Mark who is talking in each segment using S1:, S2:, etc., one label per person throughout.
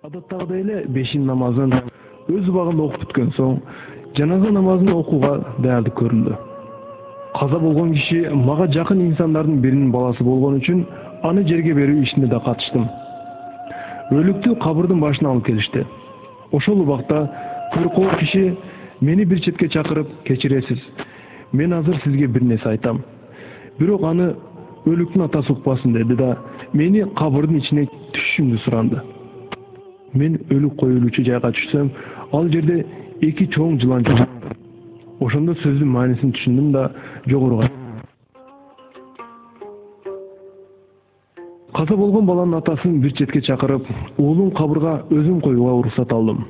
S1: Адаттагыдай эле бешин намазын өз убагында окуп бүткөн соң жаназа намазын окууга даярдык көрүлдү. Каза болгон киши мага жакын инсандардын биринин баласы болгон үчүн аны жерге берүү ишине да катыштым. Өлүктү кабырдын башына алып келишти. Ошол убакта көркөө киши мени бир четке чакырып, кечиресиз, мен азыр сизге бир нерсе айтам. Бирок аны өлүктүн атасы укпасын деди да, мени кабырдын ичине түшүшүмдү суранды. Мен өлүк коюлуучу жайга түшсөм, ал жерде эки чоң жылан жок. Ошондо сөздүн маанисин түшүндүм да жогоруга. Каза болгон баланын атасын бир четке чакырып, уулун кабырга өзүм коюуга уруксат алдым.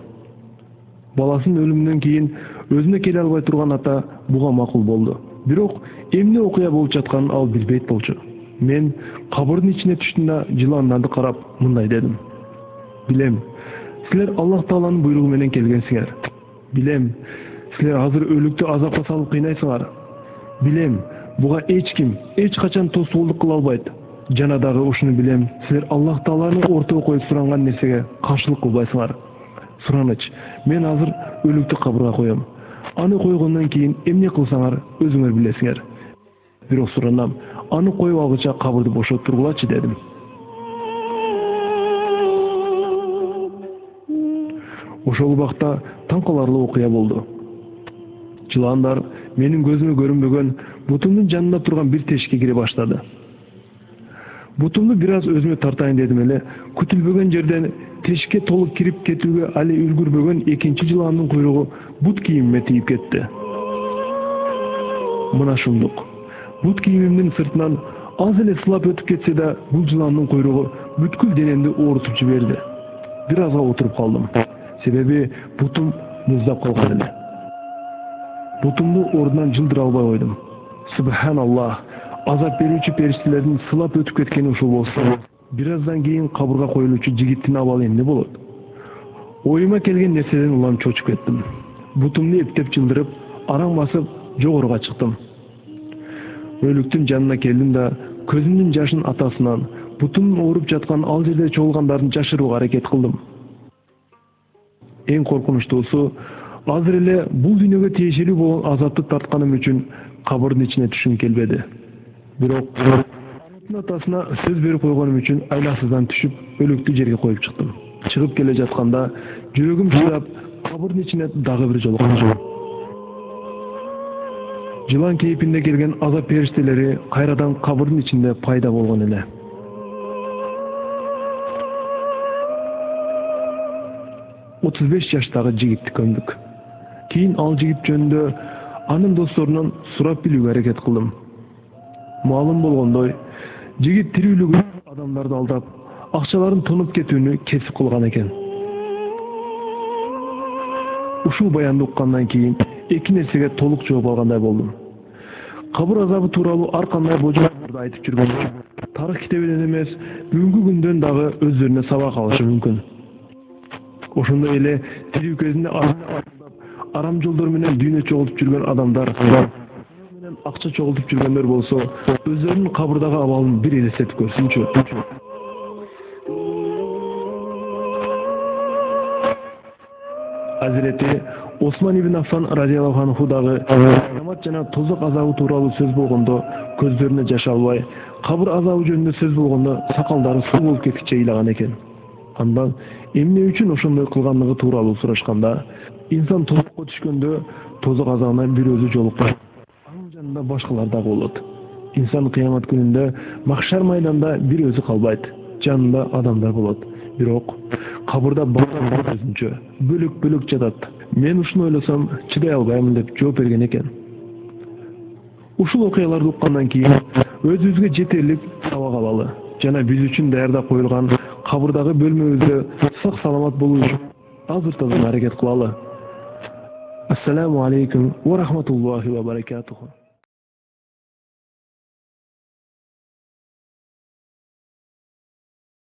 S1: Баласынын өлүмүнөн кийин өзүнө келе албай турган ата буга макул болду. Бирок эмне окуя болуп жатканын ал билбейт болчу. Мен кабырдын ичине түштүм да жыландарды карап мындай дедим. Билем, силер Аллах Тааланын буйругу менен келгенсиңер. Билем, силер азыр өлүктү азапка салып кыйнайсыңар. Билем, буга эч ким, эч качан тосуулук кыла албайт. Жана дагы ушуну билем, силер Аллах Тааланы ортого коюп суранган нерсеге каршылык кылбайсыңар. Сураныч, мен азыр өлүктү кабырга коем. Аны койгондон кийин эмне кылсаңар өзүңөр билесиңер. Бирок суранам, аны коюп алгыча кабырды бошотуп тургулачы дедим. Ошол убакта таң каларлуу окуя болду. Жыландар менин көзүмө көрүнбөгөн бутумдун жанында турган бир тешикке кире баштады. Бутумду бир аз өзүмө тартайын дедим эле, күтүлбөгөн жерден тешикке толук кирип кетүүгө али үлгүрбөгөн экинчи жыландын куйругу бут кийимиме тийип кетти. Мына шундук. Бут кийимимдин сыртынан аз эле сылап өтүп кетсе да, бул жыландын куйругу бүткүл денемди оорутуп жиберди. Бир азга отуруп калдым. Себеби бутум муздап калган эле. Бутумду ордунан жылдыра албай койдум. Субханаллах, азап берүүчү периштелердин сылап өтүп кеткени ушул болсо, бир аздан кийин кабырга коюлуучу жигиттин абалы эмне болот? Оюма келген нерседен улам чочуп кеттим. Бутумду эптеп жылдырып, араң басып, жогоруга чыктым. Өлүктүн жанына келдим да, көзүмдүн жашын атасынан, бутумдун ооруп жаткан ал жерде чогулгандарын жашырууга аракет кылдым. Эң коркунучтуусу, азыр эле бул дүйнөгө тиешелүү болгон азапты тартканым үчүн кабырдын ичине түшүм келбеди. Бирок атасына сөз берип койгонум үчүн айласыздан түшүп, өлүктү жерге коюп чыктым. Чыгып келе жатканда жүрөгүм жыйрап, кабырдын ичине дагы бир жолу калдым. Жылан кейпинде келген азап периштелери кайрадан кабырдын ичинде пайда болгон эле. 35 жаштагы жигитти көмдүк. Кийин ал жигит жөнүндө анын досторунан сурап билүүгө аракет кылдым. Маалым болгондой, жигит тирүүлүгү адамдарды алдап, акчаларын тонуп кетүүнү кесип кылган экен. Ушул баянды уккандан кийин эки нерсеге толук жооп алгандай болдум. Кабыр азабы тууралуу ар кандай божомолдорду айтып жүргөн тарых китебинен эмес, бүгүнкү күндөн дагы өздөрүнө сабак алышы мүмкүн. Ошондой эле тирүү кезинде арам жолдор менен дүйнө чогултуп жүргөн адамдар менен акча чогултуп жүргөндөр болсо, өздөрүнүн кабырдагы абалын бир элестетип көрсүнчү. Азирети Осман ибн Аффан радиаллаху анху дагы кыямат жана тозок азабы тууралуу сөз болгондо көздөрүнө жаш албай, кабыр азабы жөнүндө сөз болгондо сакалдары суу болуп кеткиче ыйлаган экен. Андан эмне үчүн ошондой кылгандыгы тууралуу сурашканда, инсан тозокко түшкөндө тозок азабына бир өзү жолукпайт. Анын жанында башкалар дагы болот. Инсан кыямат күнүндө махшар майданда бир өзү калбайт, жанында адамдар болот. Бирок кабырда баары өзүнчө, бөлөк-бөлөк жатат. Мен ушуну ойлосом, чыдай албайм деп жооп берген экен. Ушул окуяларды уккандан кийин өзүбүзгө жетерлик сабак алалы жана биз үчүн даярдап коюлган кабырдагы бөлмөбүздө сак саламат болуу үчүн азыр аракет кылалы. Ассаламу алейкум ва рахматуллахи ва баракатуху.